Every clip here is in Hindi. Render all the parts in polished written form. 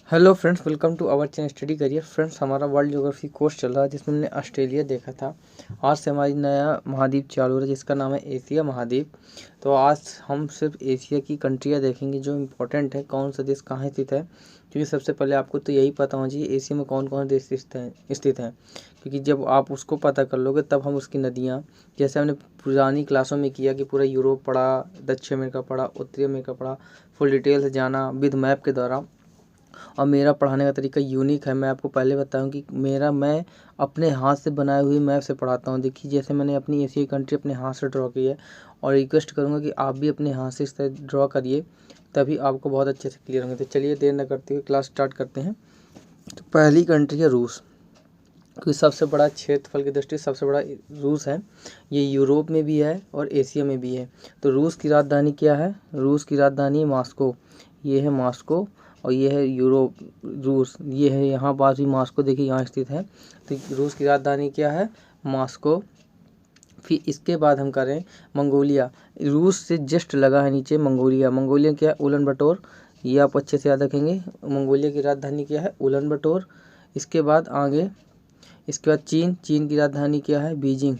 Hello friends, welcome to our channel study career. Friends, हमारा वर्ल्ड ज्योग्राफी कोर्स चल रहा है जिसमें हमने ऑस्ट्रेलिया देखा था। आज से हमारी नया महाद्वीप चालू हो रहा है जिसका नाम है एशिया महाद्वीप। तो आज हम सिर्फ एशिया की कंट्रियाँ देखेंगे जो इम्पोर्टेंट है, कौन सा देश कहाँ स्थित है। क्योंकि सबसे पहले आपको तो यही पता होना चाहिए एशिया में कौन कौन देश स्थित हैं। क्योंकि जब आप उसको पता कर लोगे तब हम उसकी नदियाँ, जैसे हमने पुरानी क्लासों में किया कि पूरा यूरोप पढ़ा, दक्षिण अमेरिका पढ़ा, उत्तरी अमेरिका पढ़ा, फुल डिटेल से जाना विद मैप के द्वारा। और मेरा पढ़ाने का तरीका यूनिक है। मैं आपको पहले बताऊं कि मैं अपने हाथ से बनाए हुए मैप से पढ़ाता हूं। देखिए, जैसे मैंने अपनी एशिया कंट्री अपने हाथ से ड्रॉ की है और रिक्वेस्ट करूंगा कि आप भी अपने हाथ से इस तरह ड्रॉ करिए, तभी आपको बहुत अच्छे से क्लियर होंगे। तो चलिए देर न करते हुए क्लास स्टार्ट करते हैं। तो पहली कंट्री है रूस, क्योंकि सबसे बड़ा क्षेत्रफल की दृष्टि सबसे बड़ा रूस है। ये यूरोप में भी है और एशिया में भी है। तो रूस की राजधानी क्या है? रूस की राजधानी मॉस्को। ये है मॉस्को और ये है यूरोप रूस। ये है यहाँ पास भी मॉस्को, देखिए यहाँ स्थित है। तो रूस की राजधानी क्या है? मॉस्को। फिर इसके बाद हम करें मंगोलिया। रूस से जस्ट लगा है नीचे मंगोलिया। मंगोलिया क्या है? उलन बटोर। ये आप अच्छे से याद रखेंगे। मंगोलिया की राजधानी क्या है? उलन बटोर। इसके बाद आगे, इसके बाद चीन। चीन की राजधानी क्या है? बीजिंग।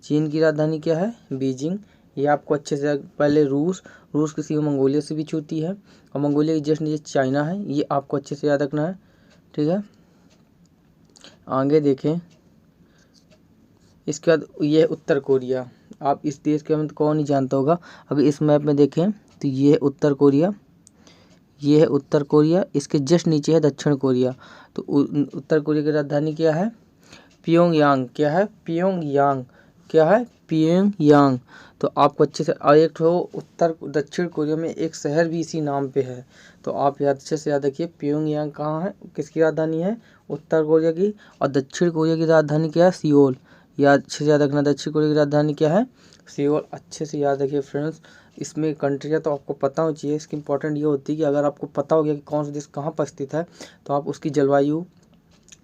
चीन की राजधानी क्या है? बीजिंग। ये आपको अच्छे से, पहले रूस, रूस की सीमा मंगोलिया से भी छूती है और मंगोलिया की जस्ट नीचे चाइना है। ये आपको अच्छे से याद रखना है, ठीक है। आगे देखें, इसके बाद ये है उत्तर कोरिया। आप इस देश के बारे में कौन नहीं जानता होगा। अगर इस मैप में देखें तो ये है उत्तर कोरिया। ये है उत्तर कोरिया। इसके जस्ट नीचे है दक्षिण कोरिया। तो उत्तर कोरिया की राजधानी क्या है? प्योंगयांग। क्या है? प्योंगयांग। क्या है? प्योंगयांग। तो आपको अच्छे से, और एक तो उत्तर दक्षिण कोरिया में एक शहर भी इसी नाम पे है। तो आप अच्छे से याद रखिए प्योंगयांग कहाँ है, किसकी राजधानी है? उत्तर कोरिया की। और दक्षिण कोरिया की राजधानी क्या है? सियोल। याद अच्छे से याद रखना, दक्षिण कोरिया की राजधानी क्या है? सियोल। अच्छे से याद रखिए फ्रेंड्स। इसमें कंट्रियाँ तो आपको पता होनी चाहिए। इसकी इंपॉर्टेंट ये होती है कि अगर आपको पता हो गया कि कौन सा देश कहाँ पर स्थित है, तो आप उसकी जलवायु,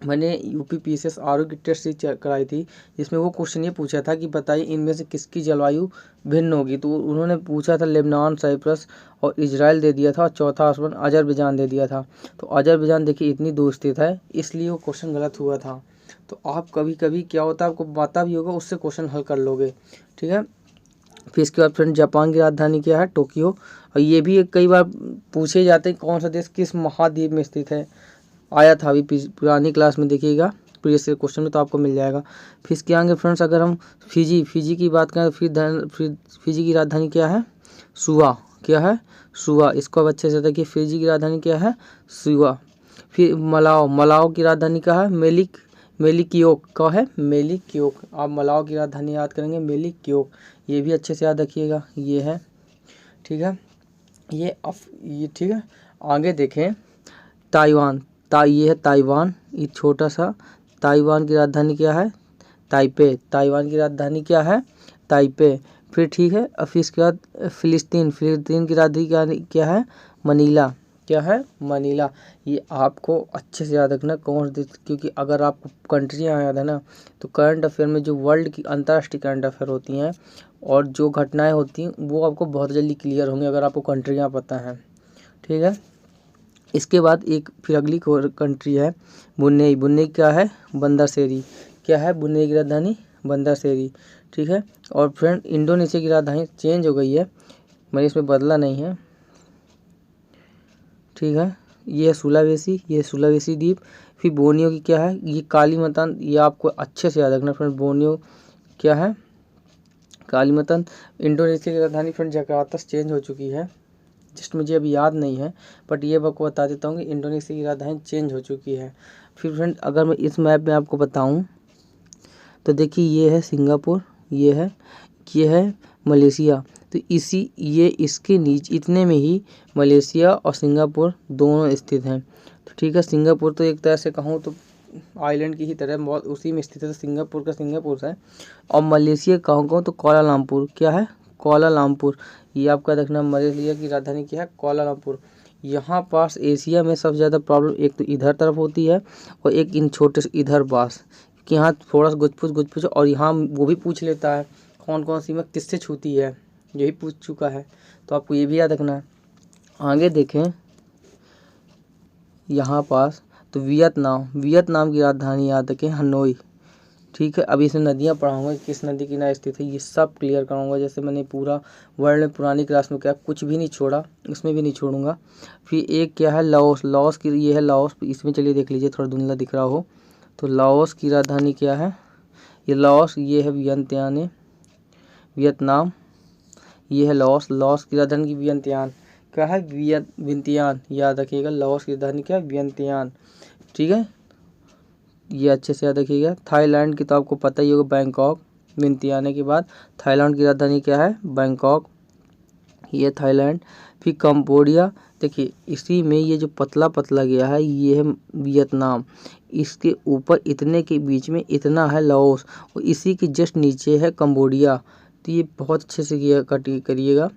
मैंने यूपीपीसीएस आरओ की टेस्ट सीरीज कराई थी जिसमें वो क्वेश्चन ये पूछा था कि बताइए इनमें से किसकी जलवायु भिन्न होगी। तो उन्होंने पूछा था लेबनान, साइप्रस और इजराइल दे दिया था और चौथा ऑप्शन अजरबैजान दे दिया था। तो अजरबैजान देखिए इतनी दूर स्थित है, इसलिए वो क्वेश्चन गलत हुआ था। तो आप कभी कभी क्या होता है, आपको पता भी होगा, उससे क्वेश्चन हल कर लोगे, ठीक है। फिर इसके बाद फ्रेंड जापान की राजधानी क्या है? टोक्यो। और ये भी कई बार पूछे जाते हैं कौन सा देश किस महाद्वीप में स्थित है। आया था अभी पुरानी क्लास में, देखिएगा प्रीवियस क्वेश्चन में, तो आपको मिल जाएगा। फिर इसके आगे फ्रेंड्स अगर हम फिजी की बात करें, फिर फिजी की राजधानी क्या है? सुआ। क्या है? सुआ। इसको अब अच्छे से देखिए, फिजी की राजधानी क्या है? सुआ। फिर मलाओ की राजधानी क्या है? मेलिक्योक। क्या है? मेलिक्योक। आप मलाओ की राजधानी याद करेंगे मेलिक्योक। ये भी अच्छे से याद रखिएगा, ये है, ठीक है। ये ठीक है। आगे देखें, ताइवान। ये है ताइवान, ये छोटा सा। ताइवान की राजधानी क्या है? ताइपे। ताइवान की राजधानी क्या है? ताइपे। फिर ठीक है। और फिर इसके बाद फिलिस्तीन। फिलिस्तीन की राजधानी क्या है? मनीला। क्या है? मनीला। ये आपको अच्छे से याद रखना कौन सी, क्योंकि अगर आपको कंट्रियाँ याद है ना, तो करंट अफेयर में जो वर्ल्ड की अंतर्राष्ट्रीय करंट अफेयर होती हैं और जो घटनाएं होती हैं वो आपको बहुत जल्दी क्लियर होंगी अगर आपको कंट्रियाँ पता हैं, ठीक है। इसके बाद एक फिर अगली कंट्री है ब्रुनेई। ब्रुनेई क्या है? बंदरसेरी। क्या है? ब्रुनेई की राजधानी बंदरसेरी, ठीक है। और फ्रेंड इंडोनेशिया की राजधानी चेंज हो गई है, मैंने इसमें बदला नहीं है, ठीक है। ये है सुलावेसी। ये सुलावेसी द्वीप। फिर बोर्नियो की क्या है? ये कालीमतान। ये आपको अच्छे से याद रखना फ्रेंड, बोर्नियो क्या है? कालीमतान। इंडोनेशिया की राजधानी फ्रेंड जकार्ता चेंज हो चुकी है, जस्ट मुझे अभी याद नहीं है, बट ये आपको बता देता हूँ कि इंडोनेशिया की राजधानी चेंज हो चुकी है। फिर फ्रेंड अगर मैं इस मैप में आपको बताऊँ तो देखिए ये है सिंगापुर, ये है मलेशिया। तो ये इसके नीचे इतने में ही मलेशिया और सिंगापुर दोनों स्थित हैं। तो ठीक है, सिंगापुर तो एक तरह से कहूँ तो आइलैंड की ही तरह बहुत उसी में स्थित है, सिंगापुर का सिंगापुर है। और मलेशिया कहूँ तो कोलालमपुर। क्या है? कोलालमपुर। ये आपका देखना, मलेशिया की राजधानी क्या है? कोलालमपुर। यहाँ पास एशिया में सबसे ज़्यादा प्रॉब्लम एक तो इधर तरफ होती है और एक इन छोटे से इधर पास, कि यहाँ थोड़ा सा गुजपुज और यहाँ वो भी पूछ लेता है कौन कौन सीमा किससे छूती है, यही पूछ चुका है, तो आपको ये भी याद रखना है। आगे देखें, यहाँ पास, तो वियतनाम की राजधानी याद रखें हनोई। ठीक है, अभी इसमें नदियाँ पढ़ाऊँगा, किस नदी किनारे स्थित है, ये सब क्लियर कराऊंगा। जैसे मैंने पूरा वर्ल्ड में पुरानी क्लास में क्या कुछ भी नहीं छोड़ा, इसमें भी नहीं छोड़ूंगा। फिर एक क्या है लाओस की, ये है लाओस, इसमें चलिए देख लीजिए, थोड़ा धुंधला दिख रहा हो तो लाओस की राजधानी क्या है, ये लाओस, ये है वियतनाम, ये है लाओस की राजधानी की वियंतियान, क्या है वियंतियान, याद रखिएगा। लाओस की राजधानी क्या है, वियंतियान। ठीक है, ये अच्छे से याद रखिएगा। थाईलैंड की तो आपको पता ही होगा, बैंकॉक। वियंतियान के बाद थाईलैंड की राजधानी क्या है, बैंकॉक, ये थाईलैंड। फिर कंबोडिया, देखिए इसी में ये जो पतला पतला गया है ये है वियतनाम, इसके ऊपर इतने के बीच में इतना है लाओस, और इसी के जस्ट नीचे है कंबोडिया। तो ये बहुत अच्छे से करिएगा।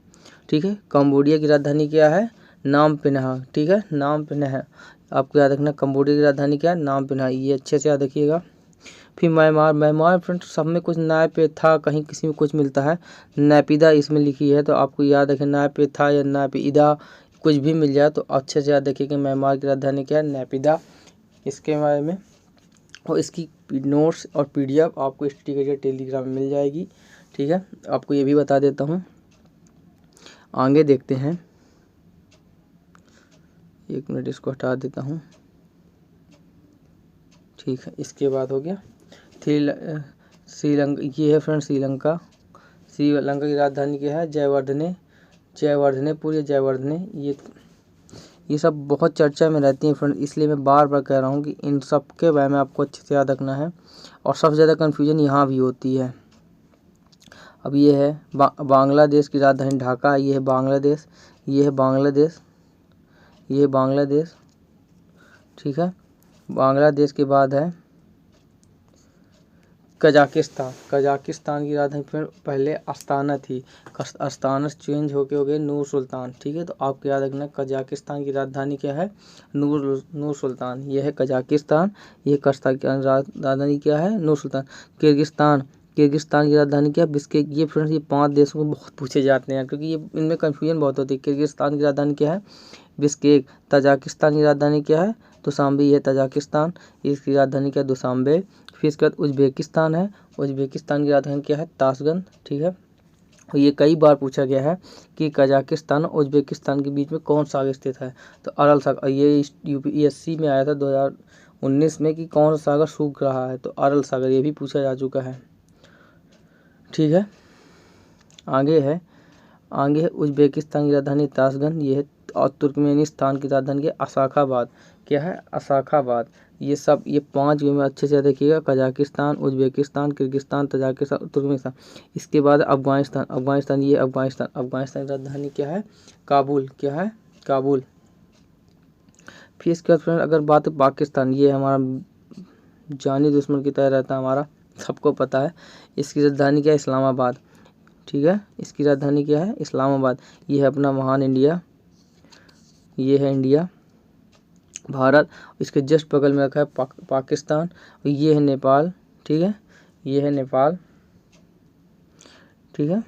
ठीक है, कंबोडिया की राजधानी क्या है, नाम पिन्हा। ठीक है, नाम पिन्हा है, आपको याद रखना। कंबोडिया की राजधानी क्या है, नाम पिन्हा, ये अच्छे से याद रखिएगा। फिर म्यांमार फ्रेंड्स सब में कुछ नाय पे था, कहीं किसी में कुछ मिलता है, नैपिदा इसमें लिखी है, तो आपको याद रखें नाय पे था या नाय पे इदा कुछ भी मिल जाए तो अच्छे से याद रखिए कि म्यांमार की राजधानी क्या है, नैपिदा। इसके बारे में और इसकी नोट्स और PDF आपको स्टडी के टेलीग्राम में मिल जाएगी। ठीक है, आपको ये भी बता देता हूँ। आगे देखते हैं, एक मिनट इसको हटा देता हूँ। ठीक है, इसके बाद हो गया श्रीलंका, ये है फ्रेंड श्रीलंका की राजधानी क्या है, जयवर्धनेपुर या जयवर्धने। ये सब बहुत चर्चा में रहती हैं फ्रेंड, इसलिए मैं बार बार कह रहा हूँ कि इन सब के बारे में आपको अच्छे से याद रखना है। और सबसे ज़्यादा कन्फ्यूजन यहाँ भी होती है। अब ये है बांग्लादेश की राजधानी ढाका, ये है बांग्लादेश, ये है बांग्लादेश, ये है बांग्लादेश। ठीक है, बांग्लादेश के बाद है कजाकिस्तान की राजधानी फिर पहले अस्ताना थी, अस्ताना चेंज होके हो गए नूर सुल्तान। ठीक है, तो आपको याद रखना कजाकिस्तान की राजधानी क्या है, नूर सुल्तान। ये है कजाकिस्तान, ये कजाकिस्तान की राजधानी क्या है, नूर सुल्तान। किर्गिस्तान की राजधानी क्या है, बिश्केक। ये फ्रेंड्स ये 5 देशों में बहुत पूछे जाते हैं, क्योंकि ये इनमें कन्फ्यूजन बहुत होती है। किर्गिस्तान की राजधानी क्या है, बिश्केक। तजाकिस्तान की राजधानी क्या है, दुशांबे, ये तजाकिस्तान, इसकी राजधानी क्या है, दुशांबे। फिर इसके बाद उज्बेकिस्तान है, उज्बेकिस्तान की राजधानी क्या है, ताशकंद। ठीक है, और ये कई बार पूछा गया है कि कजाकिस्तान और उज्बेकिस्तान के बीच में कौन सागर स्थित है, तो अरल सागर। ये UPSC में आया था 2019 में कि कौन सा सागर सूख रहा है, तो अरल सागर, ये भी पूछा जा चुका है। ठीक है, आगे है उज्बेकिस्तान की राजधानी ताशकंद, ये है। और तुर्कमेनिस्तान की राजधानी अशाखाबाद, क्या है, अशाखाबाद। ये 5 में अच्छे से देखिएगा, Kazakhstan, Uzbekistan, Kyrgyzstan, Tajikistan, Turkmenistan. इसके बाद अफगानिस्तान, ये अफगानिस्तान की राजधानी क्या है, काबुल, क्या है, काबुल। फिर इसके बाद फ्रेंड अगर बात है पाकिस्तान, ये हमारा जानी दुश्मन की तरह रहता है हमारा, सबको पता है। इसकी राजधानी क्या है, इस्लामाबाद। ठीक है, इसकी राजधानी क्या है, इस्लामाबाद। ये है अपना महान इंडिया, ये है इंडिया, भारत। इसके जस्ट बगल में रखा है पाकिस्तान, और ये है नेपाल। ठीक है, ये है नेपाल। ठीक है,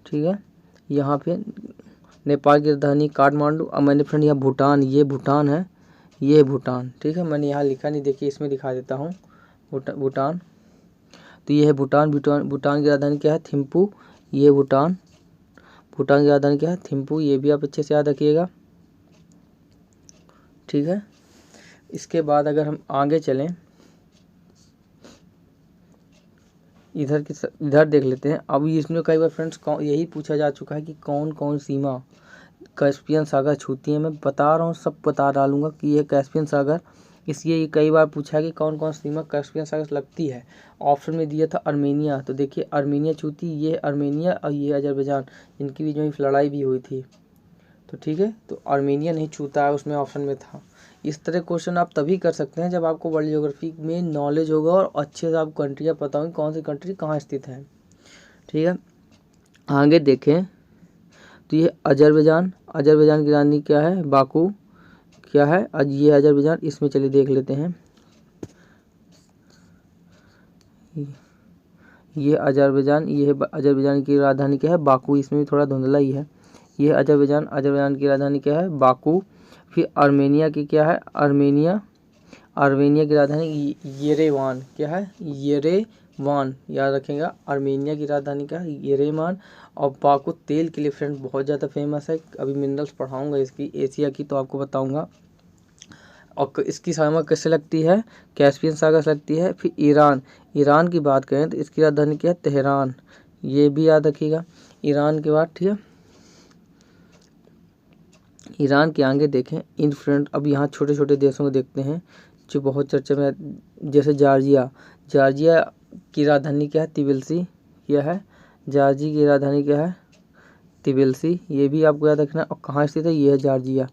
ठीक है, यहाँ पे नेपाल की राजधानी काठमांडू। अब मैंने फ्रेंड यहाँ भूटान, ये भूटान है, ये है भूटान। ठीक है, मैंने यहाँ लिखा नहीं, देखिए इसमें दिखा देता हूँ, भूटान। तो ये है भूटान की राजधानी क्या है, थिम्पू। ये भूटान की राजधानी क्या है, थिम्पू। ये भी आप अच्छे से याद रखिएगा। ठीक है, इसके बाद अगर हम आगे चलें, इधर देख लेते हैं। अब इसमें कई बार फ्रेंड्स यही पूछा जा चुका है कि कौन कौन सीमा कैस्पियन सागर छूती है। मैं बता रहा हूँ, सब बता डालूंगा कि ये कैस्पियन सागर, इसलिए ये कई बार पूछा है कि कौन कौन सीमा कैस्पियन सागर से लगती है। ऑप्शन में दिया था अर्मेनिया, तो देखिए अर्मेनिया छूती, ये अर्मेनिया और ये अजरबैजान, इनकी भी जो लड़ाई भी हुई थी। तो ठीक है, तो अर्मेनिया नहीं छूता है, उसमें ऑप्शन में था। इस तरह क्वेश्चन आप तभी कर सकते हैं जब आपको वर्ल्ड ज्योग्राफी में नॉलेज होगा और अच्छे से आपको कंट्रियाँ पता होंगी कौन सी कंट्री कहाँ स्थित है। ठीक है, आगे देखें तो ये अजरबैजान की राजधानी क्या है, बाकू, क्या है, आज ये अजरबैजान। इसमें चलिए देख लेते हैं, ये अजरबैजान, ये है अजरबैजान की राजधानी क्या है, बाकू। इसमें भी थोड़ा धुंधला ही है। ये अजरबैजान, अजरबैजान की राजधानी क्या है, बाकू। फिर आर्मेनिया की क्या है, आर्मेनिया, आर्मेनिया की राजधानी येरेवान, क्या है, येरेवान, याद रखेगा। आर्मेनिया की राजधानी क्या है, येरेवान। और बाकू तेल के लिए फ्रेंड बहुत ज़्यादा फेमस है। अभी मिनरल्स पढ़ाऊंगा इसकी, एशिया की, तो आपको बताऊंगा। और इसकी सामक कैसे लगती है, कैस्पियन सागर से लगती है। फिर ईरान, ईरान की बात करें तो इसकी राजधानी क्या है, तेहरान। ये भी याद रखिएगा ईरान के बाद, ठीक है। ईरान के आगे देखें इन फ्रेंड, अब यहाँ छोटे छोटे देशों को देखते हैं जो बहुत चर्चा में, जैसे जॉर्जिया, जॉर्जिया की राजधानी क्या है, तिबिलिसी, क्या है, जॉर्जिया की राजधानी क्या है, तिबिलिसी। ये भी आपको याद रखना। और कहाँ स्थित है, ये है जॉर्जिया,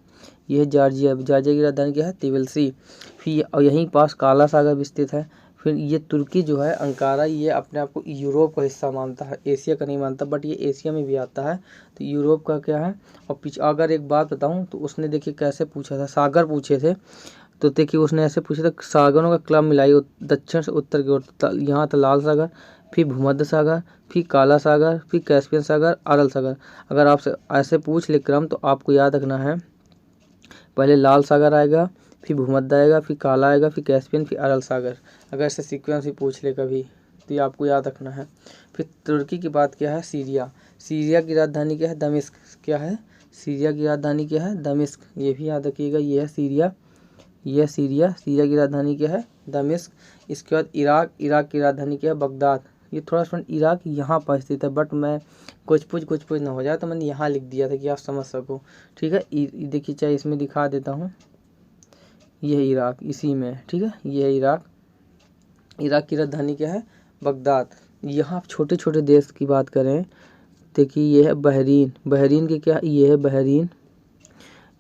ये है जॉर्जिया, जॉर्जिया की राजधानी क्या है, तिबिलिसी। फिर और यहीं पास काला सागर भी स्थित है। फिर ये तुर्की जो है, अंकारा, ये अपने आप को यूरोप का हिस्सा मानता है, एशिया का नहीं मानता, बट ये एशिया में भी आता है, तो यूरोप का क्या है। और अगर एक बात बताऊं तो उसने देखिए कैसे पूछा था, सागर पूछे थे, तो देखिए उसने ऐसे पूछा था, सागरों का क्लब मिलाइए दक्षिण से उत्तर की ओर। यहाँ था लाल सागर, फिर भूमध्य सागर, फिर काला सागर, फिर कैस्पियन सागर, अरल सागर। अगर आपसे ऐसे पूछ ले क्रम, तो आपको याद रखना है, पहले लाल सागर आएगा, फिर भूमध्य आएगा, फिर काला आएगा, फिर कैस्पियन, फिर अरल सागर। अगर ऐसे सीक्वेंस ही पूछ ले कभी, तो ये आपको याद रखना है। फिर तुर्की की बात क्या है, सीरिया, सीरिया की राजधानी क्या है, दमिश्क, क्या है, सीरिया की राजधानी क्या है, दमिश्क। ये भी याद रखिएगा, ये है सीरिया, यह सीरिया, सीरिया की राजधानी क्या है, दमिश्क। इसके बाद इराक, इराक की राजधानी क्या है, बगदाद। ये थोड़ा सा इराक यहाँ पर स्थित है, बट मैं कुछ पूछ ना हो जाए, तो मैंने यहाँ लिख दिया था कि आप समझ सको, ठीक है। देखिए चाहे इसमें दिखा देता हूँ, यह इराक इसी में है, ठीक है। यह है इराक, इराक की राजधानी क्या है, बगदाद। यहाँ छोटे छोटे देश की बात करें, देखिए ये है बहरीन, बहरीन के क्या, ये है बहरीन,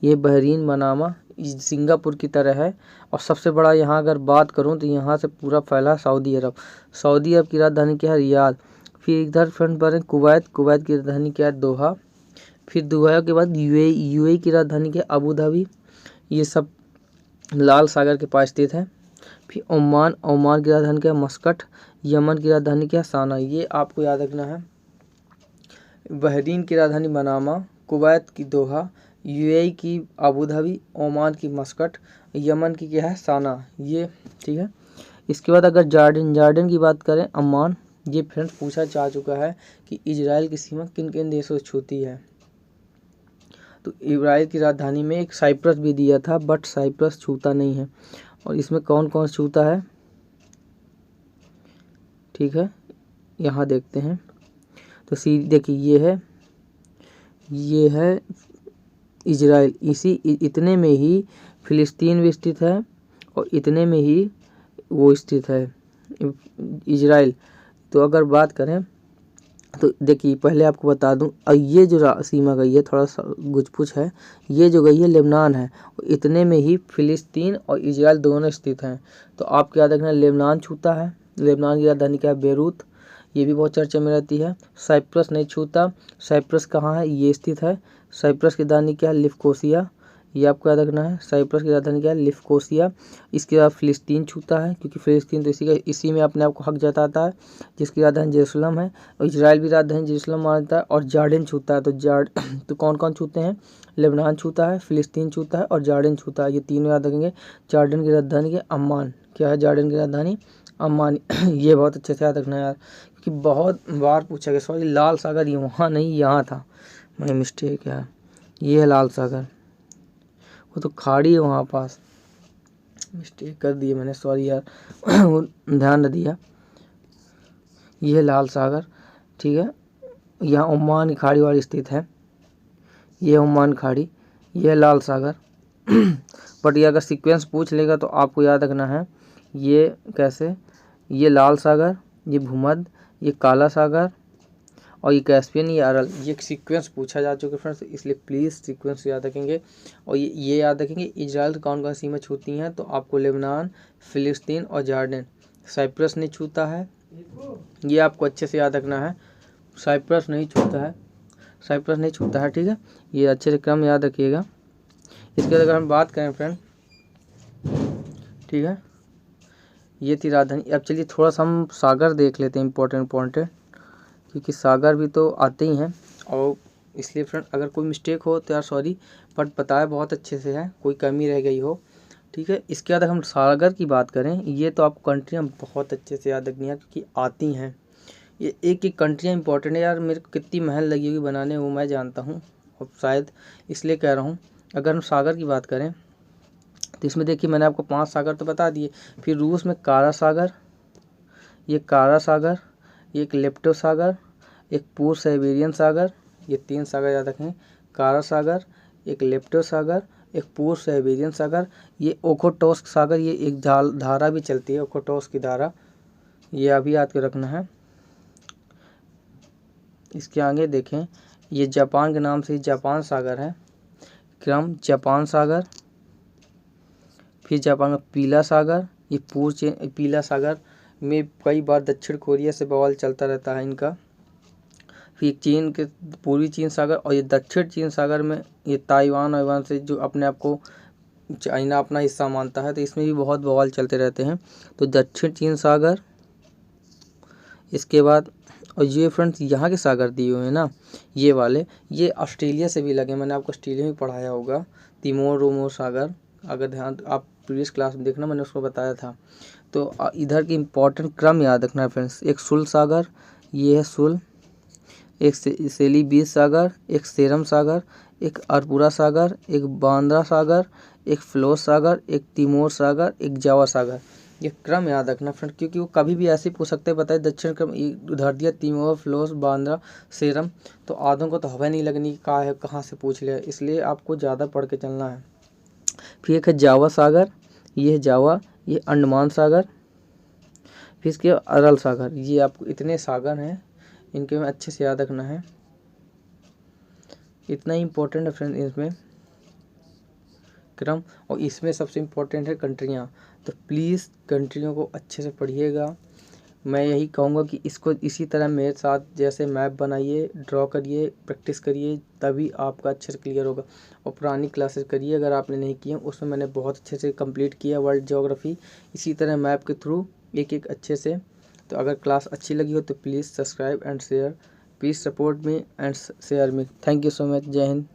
ये बहरीन मनामा, सिंगापुर की तरह है। और सबसे बड़ा यहाँ अगर बात करूँ तो यहाँ से पूरा फैला सऊदी अरब, सऊदी अरब की राजधानी क्या है, रियाद। फिर इधर फ्रेंड पर कुवैत, कुवैत की राजधानी क्या है, दोहा। फिर दोहा के बाद यूएई की राजधानी क्या है, अबू धाबी। ये सब लाल सागर के पास स्थित है। फिर ओमान, ओमान की राजधानी क्या है, मस्कट। यमन की राजधानी क्या है, साना। ये आपको याद रखना है। बहरीन की राजधानी मनामा, कुवैत की दोहा, यूएई की अबू धाबी, ओमान की मस्कट, यमन की क्या है, साना। ये ठीक है। इसके बाद अगर जॉर्डन, जॉर्डन की बात करें, अम्मान। ये फ्रेंड्स पूछा जा चुका है कि इजराइल की सीमा किन किन देशों से छूती है। तो इजराइल की राजधानी में एक साइप्रस भी दिया था, बट साइप्रस छूता नहीं है। और इसमें कौन कौन छूता है, ठीक है, यहाँ देखते हैं। तो देखिए ये है इजराइल, इतने में ही फिलिस्तीन भी स्थित है, और इतने में ही वो स्थित है इजराइल। तो अगर बात करें तो देखिए पहले आपको बता दूं, ये जो सीमा गई है, थोड़ा सा गुजपुच है, ये जो गई है लेबनान है। इतने में ही फिलिस्तीन और इजराइल दोनों स्थित हैं। तो आपको याद रखना, लेबनान छूता है, लेबनान की राजधानी क्या है, बेरूत। ये भी बहुत चर्चा में रहती है। साइप्रस नहीं छूता, साइप्रस कहाँ है, ये स्थित है। साइप्रस की राजधानी क्या है, लिफकोसिया। ये आपको याद रखना है, साइप्रस की राजधानी क्या है, लिफकोसिया। इसके बाद फिलिस्तीन छूता है, क्योंकि फिलिस्तीन तो इसी में अपने आप को हक जताता है, जिसकी राजधानी जेरूसलम है। और इजराइल भी राजधानी जेरूसलम मानता है। और जॉर्डन छूता है, तो कौन कौन छूते हैं, लेबनान छूता है, फिलिस्तीन छूता है, और जॉर्डन छूता है। ये तीनों याद रखेंगे। जॉर्डन की राजधानी क्या, अम्मान। क्या है जॉर्डन की राजधानी, अम्मान। ये बहुत अच्छे से याद रखना यार, क्योंकि बहुत बार पूछा गया। सॉरी, लाल सागर ये वहाँ नहीं, यहाँ था, मैं मिस्टेक है। ये है लाल सागर, वो तो खाड़ी है वहाँ पास, मिस्टेक कर दिए मैंने, सॉरी यार, ध्यान न दिया। ये है लाल सागर, ठीक है। यहाँ ओमान की खाड़ी वाली स्थित है, ये ओमान खाड़ी, ये है लाल सागर। बट ये अगर सीक्वेंस पूछ लेगा तो आपको याद रखना है, ये कैसे, ये लाल सागर, ये भूमध्य, ये काला सागर, और ये कैस्पियन, ये अरल। ये सीक्वेंस पूछा जा चुका है फ्रेंड्स, इसलिए प्लीज़ सीक्वेंस याद रखेंगे। और ये याद रखेंगे, इजराइल कौन कौन सीमा छूती हैं, तो आपको लेबनान, फिलिस्तीन और जॉर्डन। साइप्रस नहीं छूता है, ये आपको अच्छे से याद रखना है, साइप्रस नहीं छूता है, साइप्रस नहीं छूता है, ठीक है। ये अच्छे से क्रम याद रखिएगा। इसके बाद अगर हम बात करें फ्रेंड, ठीक है, ये थी राजधानी। अब चलिए थोड़ा सा हम सागर देख लेते हैं, इम्पोर्टेंट, क्योंकि सागर भी तो आते ही हैं। और इसलिए फ्रेंड अगर कोई मिस्टेक हो तो यार सॉरी, बट बताया बहुत अच्छे से है, कोई कमी रह गई हो, ठीक है। इसके बाद अगर हम सागर की बात करें, ये तो आपको कंट्रियाँ बहुत अच्छे से याद रखनी है क्योंकि आती हैं। ये एक एक कंट्रियाँ इंपॉर्टेंट है यार, मेरे को कितनी मेहनत लगी होगी बनाने, वो मैं जानता हूँ, और शायद इसलिए कह रहा हूँ। अगर हम सागर की बात करें तो इसमें देखिए मैंने आपको 5 सागर तो बता दिए। फिर रूस में कारा सागर, ये कारा सागर, ये एक लेप्टो सागर, एक पूर्व साइबेरियन सागर, ये 3 सागर याद रखें। कारा सागर, एक लेप्टो सागर, एक पूर्व साइबेरियन सागर, ये ओखोटोस्क सागर, ये एक धारा भी चलती है ओखोटोस्क की धारा, ये अभी याद के रखना है। इसके आगे देखें, ये जापान के नाम से जापान सागर है, क्रम जापान सागर। फिर जापान में पीला सागर, ये पीला सागर में कई बार दक्षिण कोरिया से बवाल चलता रहता है इनका। फिर चीन के पूर्वी चीन सागर, और ये दक्षिण चीन सागर में ये ताइवान से जो अपने आप को चाइना अपना हिस्सा मानता है, तो इसमें भी बहुत बवाल चलते रहते हैं। तो दक्षिण चीन सागर, इसके बाद और ये फ्रेंड्स यहाँ के सागर दिए हुए हैं ना, ये वाले, ये ऑस्ट्रेलिया से भी लगे, मैंने आपको ऑस्ट्रेलिया में पढ़ाया होगा, तिमोर रोमोर सागर, अगर ध्यान आप प्रीवियस क्लास में देखना, मैंने उसको बताया था। तो इधर की इम्पोर्टेंट क्रम याद रखना है फ्रेंड्स। एक सुल सागर, ये है सुल, एक सेलीबीस सागर, एक सेरम सागर, एक अरपुरा सागर, एक बांद्रा सागर, एक फ्लोस सागर, एक तिमोर सागर, एक जावा सागर। ये क्रम याद रखना फ्रेंड, क्योंकि वो कभी भी ऐसे पूछ सकते हैं, बताए दक्षिण क्रम उधर दिया, तिमोर, फ्लोस, बांद्रा, सेरम, तो आधों को तो हवा नहीं लगनी कहाँ है, कहाँ से पूछ लिया, इसलिए आपको ज़्यादा पढ़ के चलना है। फिर एक है जावा सागर, ये है जावा, ये अंडमान सागर। फिर इसके अरल सागर, ये आपको इतने सागर हैं, इनके में अच्छे से याद रखना है, इतना ही इम्पोर्टेंट है फ्रेंड इसमें क्रम। और इसमें सबसे इम्पोर्टेंट है कंट्रियाँ, तो प्लीज़ कंट्रियों को अच्छे से पढ़िएगा। मैं यही कहूँगा कि इसको इसी तरह मेरे साथ जैसे मैप बनाइए, ड्रॉ करिए, प्रैक्टिस करिए, तभी आपका अच्छे से क्लियर होगा। और पुरानी क्लासेस करिए अगर आपने नहीं किए, उसमें मैंने बहुत अच्छे से कंप्लीट किया वर्ल्ड ज्योग्राफी, इसी तरह मैप के थ्रू एक एक अच्छे से। तो अगर क्लास अच्छी लगी हो तो please subscribe and share, please support me and share me. Thank you so much, जय हिंद।